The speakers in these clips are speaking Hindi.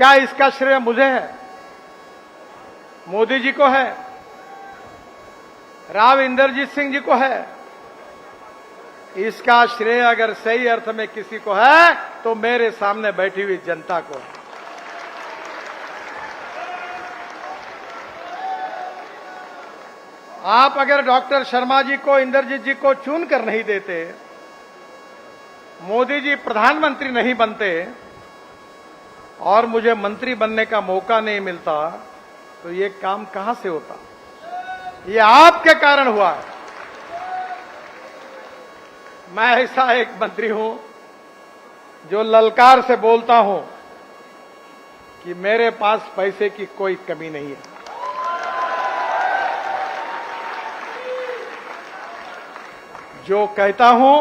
क्या इसका श्रेय मुझे है? मोदी जी को है? राव इंदरजीत सिंह जी को है? इसका श्रेय अगर सही अर्थ में किसी को है तो मेरे सामने बैठी हुई जनता को है। आप अगर डॉक्टर शर्मा जी को, इंदरजीत जी को चुन कर नहीं देते, मोदी जी प्रधानमंत्री नहीं बनते और मुझे मंत्री बनने का मौका नहीं मिलता तो ये काम कहां से होता? ये आपके कारण हुआ है। मैं ऐसा एक मंत्री हूं जो ललकार से बोलता हूं कि मेरे पास पैसे की कोई कमी नहीं है। जो कहता हूं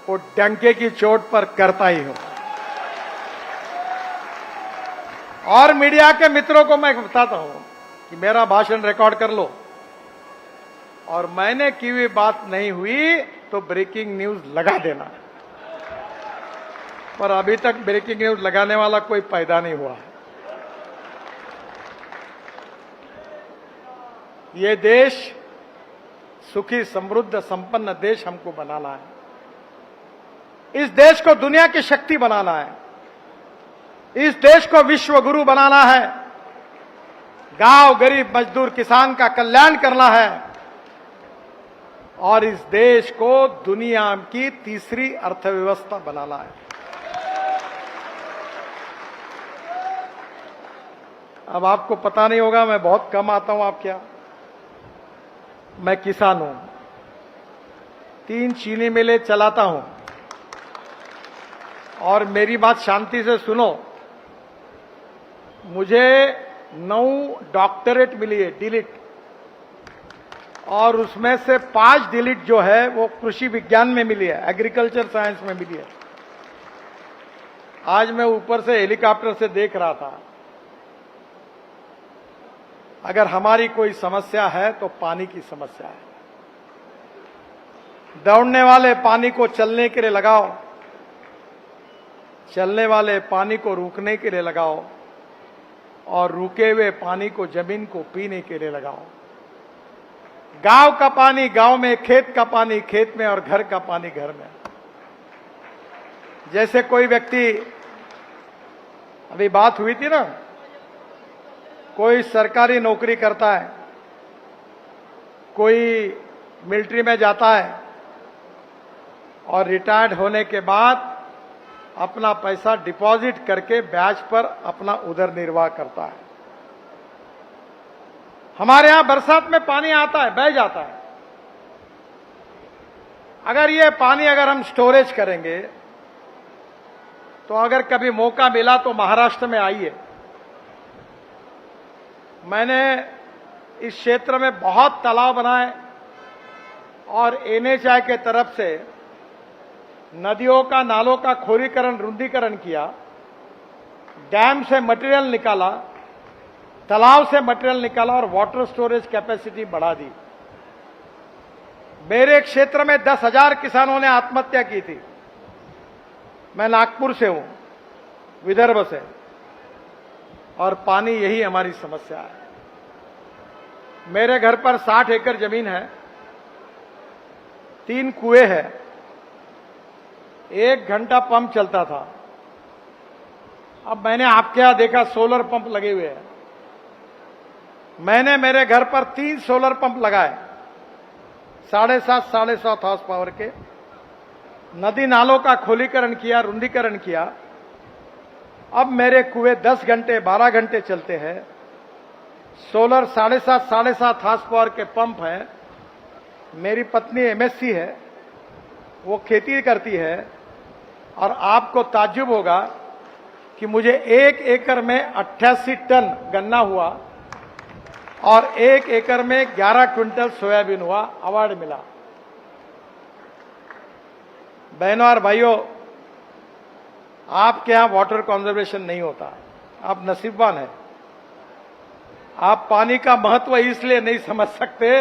वो डंके की चोट पर करता ही हूं। और मीडिया के मित्रों को मैं बताता हूं कि मेरा भाषण रिकॉर्ड कर लो और मैंने की हुई बात नहीं हुई तो ब्रेकिंग न्यूज लगा देना। पर अभी तक ब्रेकिंग न्यूज लगाने वाला कोई पैदा नहीं हुआ है। ये देश सुखी, समृद्ध, संपन्न देश हमको बनाना है। इस देश को दुनिया की शक्ति बनाना है। इस देश को विश्व गुरु बनाना है। गांव, गरीब, मजदूर, किसान का कल्याण करना है और इस देश को दुनिया की तीसरी अर्थव्यवस्था बनाना है। अब आपको पता नहीं होगा, मैं बहुत कम आता हूं। आप क्या, मैं किसान हूं, 3 चीनी मिलें चलाता हूं। और मेरी बात शांति से सुनो, मुझे 9 डॉक्टरेट मिली है, डिलीट, और उसमें से 5 डिलीट जो है वो कृषि विज्ञान में मिली है, एग्रीकल्चर साइंस में मिली है। आज मैं ऊपर से हेलीकॉप्टर से देख रहा था। अगर हमारी कोई समस्या है तो पानी की समस्या है। दौड़ने वाले पानी को चलने के लिए लगाओ, चलने वाले पानी को रुकने के लिए लगाओ और रुके हुए पानी को जमीन को पीने के लिए लगाओ। गांव का पानी गांव में, खेत का पानी खेत में और घर का पानी घर में। जैसे कोई व्यक्ति, अभी बात हुई थी ना, कोई सरकारी नौकरी करता है, कोई मिलिट्री में जाता है और रिटायर्ड होने के बाद अपना पैसा डिपॉजिट करके ब्याज पर अपना उदर निर्वाह करता है। हमारे यहां बरसात में पानी आता है, बह जाता है। अगर ये पानी अगर हम स्टोरेज करेंगे तो अगर कभी मौका मिला तो महाराष्ट्र में आइए। मैंने इस क्षेत्र में बहुत तालाब बनाए और एनएचआई के तरफ से नदियों का, नालों का खोरीकरण, रुंदीकरण किया, डैम से मटेरियल निकाला, तालाब से मटेरियल निकाला और वाटर स्टोरेज कैपेसिटी बढ़ा दी। मेरे क्षेत्र में 10,000 किसानों ने आत्महत्या की थी। मैं नागपुर से हूं, विदर्भ से, और पानी यही हमारी समस्या है। मेरे घर पर 60 एकड़ जमीन है, 3 कुएं हैं, 1 घंटा पंप चलता था। अब मैंने आपके यहां देखा सोलर पंप लगे हुए हैं। मैंने मेरे घर पर 3 सोलर पंप लगाए, 7.5 हॉर्स पावर के। नदी नालों का खोलीकरण किया, रुंदीकरण किया। अब मेरे कुएं 10 घंटे 12 घंटे चलते हैं। सोलर 7.5 हॉर्स पावर के पंप हैं। मेरी पत्नी एमएससी है, वो खेती करती है और आपको ताज्जुब होगा कि मुझे 1 एकड़ में 88 टन गन्ना हुआ और 1 एकड़ में 11 क्विंटल सोयाबीन हुआ, अवार्ड मिला। बहनों और भाइयों, आपके यहां वाटर कंजर्वेशन नहीं होता, आप नसीबवान हैं। आप पानी का महत्व इसलिए नहीं समझ सकते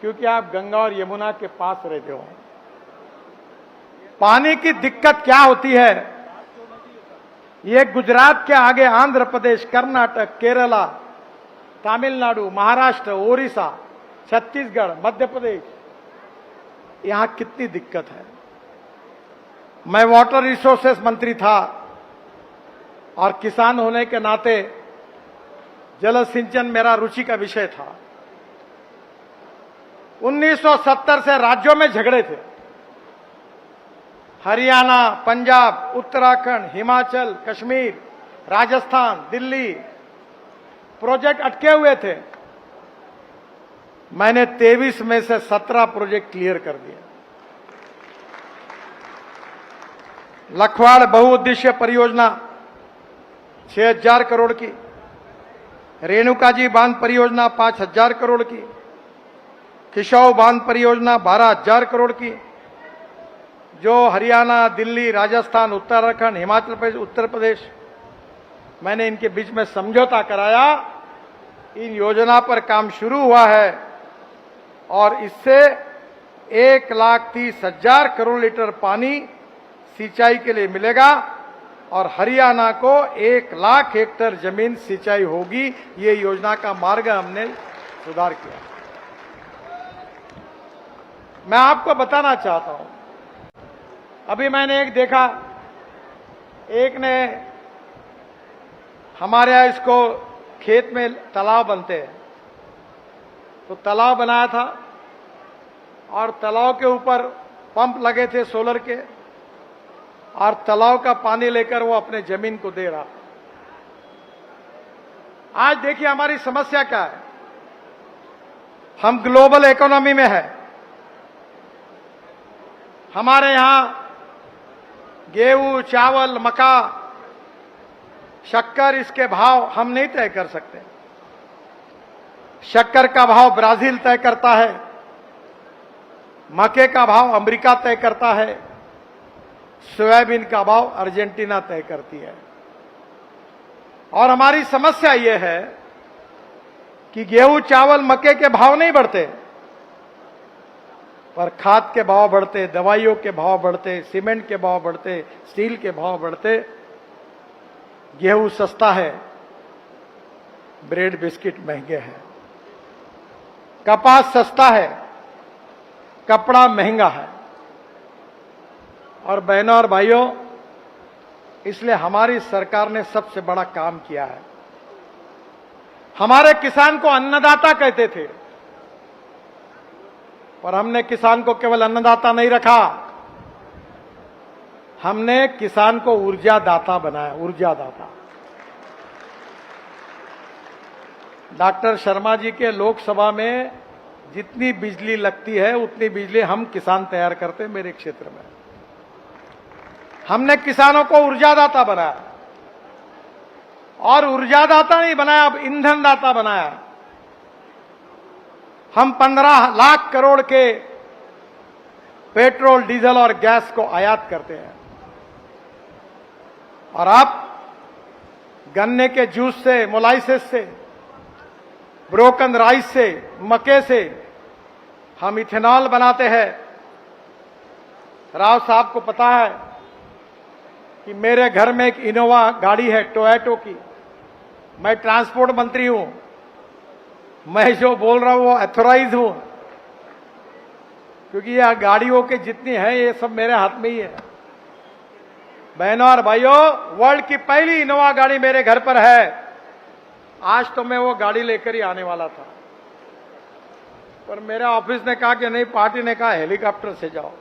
क्योंकि आप गंगा और यमुना के पास रहते हो। पानी की दिक्कत क्या होती है? ये गुजरात के आगे आंध्र प्रदेश, कर्नाटक, केरला, तमिलनाडु, महाराष्ट्र, ओडिशा, छत्तीसगढ़, मध्य प्रदेश, यहां कितनी दिक्कत है। मैं वाटर रिसोर्सेस मंत्री था और किसान होने के नाते जल सिंचन मेरा रुचि का विषय था। 1970 से राज्यों में झगड़े थे। हरियाणा, पंजाब, उत्तराखंड, हिमाचल, कश्मीर, राजस्थान, दिल्ली, प्रोजेक्ट अटके हुए थे। मैंने 23 में से 17 प्रोजेक्ट क्लियर कर दिए। लखवाड़ बहुउद्देश्य परियोजना 6000 करोड़ की, रेणुकाजी बांध परियोजना 5000 करोड़ की, किशोर बांध परियोजना 12000 करोड़ की, जो हरियाणा, दिल्ली, राजस्थान, उत्तराखंड, हिमाचल प्रदेश, उत्तर प्रदेश, मैंने इनके बीच में समझौता कराया। इन योजना पर काम शुरू हुआ है और इससे 1,30,000 करोड़ लीटर पानी सिंचाई के लिए मिलेगा और हरियाणा को 1,00,000 हेक्टेयर जमीन सिंचाई होगी। ये योजना का मार्ग हमने सुधार किया। मैं आपको बताना चाहता हूं, अभी मैंने एक देखा, एक ने हमारे यहां इसको खेत में तालाब बनते हैं, तो तालाब बनाया था और तालाब के ऊपर पंप लगे थे सोलर के और तालाब का पानी लेकर वो अपने जमीन को दे रहा। आज देखिए हमारी समस्या क्या है। हम ग्लोबल इकोनॉमी में है। हमारे यहां गेहूं, चावल, मक्का, शक्कर, इसके भाव हम नहीं तय कर सकते। शक्कर का भाव ब्राजील तय करता है, मक्के का भाव अमेरिका तय करता है, सोयाबीन का भाव अर्जेंटीना तय करती है। और हमारी समस्या यह है कि गेहूं, चावल, मक्के के भाव नहीं बढ़ते, पर खाद के भाव बढ़ते, दवाइयों के भाव बढ़ते, सीमेंट के भाव बढ़ते, स्टील के भाव बढ़ते। गेहूं सस्ता है, ब्रेड बिस्किट महंगे हैं। कपास सस्ता है, कपड़ा महंगा है। और बहनों और भाइयों, इसलिए हमारी सरकार ने सबसे बड़ा काम किया है। हमारे किसान को अन्नदाता कहते थे, पर हमने किसान को केवल अन्नदाता नहीं रखा, हमने किसान को ऊर्जादाता बनाया। ऊर्जादाता। डॉक्टर शर्मा जी के लोकसभा में जितनी बिजली लगती है उतनी बिजली हम किसान तैयार करते हैं। मेरे क्षेत्र में हमने किसानों को ऊर्जादाता बनाया और ऊर्जादाता नहीं बनाया, अब ईंधनदाता बनाया। हम 15 लाख करोड़ के पेट्रोल, डीजल और गैस को आयात करते हैं और आप गन्ने के जूस से, मोलाइसिस से, ब्रोकन राइस से, मक्के से हम इथेनॉल बनाते हैं। राव साहब को पता है कि मेरे घर में एक इनोवा गाड़ी है टोयोटो की। मैं ट्रांसपोर्ट मंत्री हूं, मैं जो बोल रहा हूं वो ऑथराइज हूं, क्योंकि ये गाड़ियों के जितनी है ये सब मेरे हाथ में ही है। बहनों और भाइयों, वर्ल्ड की पहली इनोवा गाड़ी मेरे घर पर है। आज तो मैं वो गाड़ी लेकर ही आने वाला था, पर मेरे ऑफिस ने कहा कि नहीं, पार्टी ने कहा हेलीकॉप्टर से जाओ।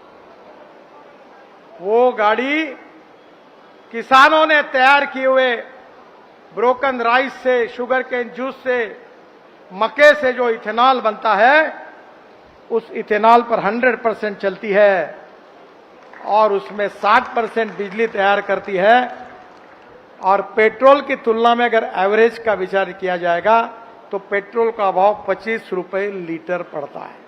वो गाड़ी किसानों ने तैयार किए हुए ब्रोकन राइस से, शुगर केन जूस से, मक्के से जो इथेनॉल बनता है, उस इथेनॉल पर 100% चलती है और उसमें 60% बिजली तैयार करती है। और पेट्रोल की तुलना में अगर एवरेज का विचार किया जाएगा तो पेट्रोल का भाव 25 रुपए लीटर पड़ता है।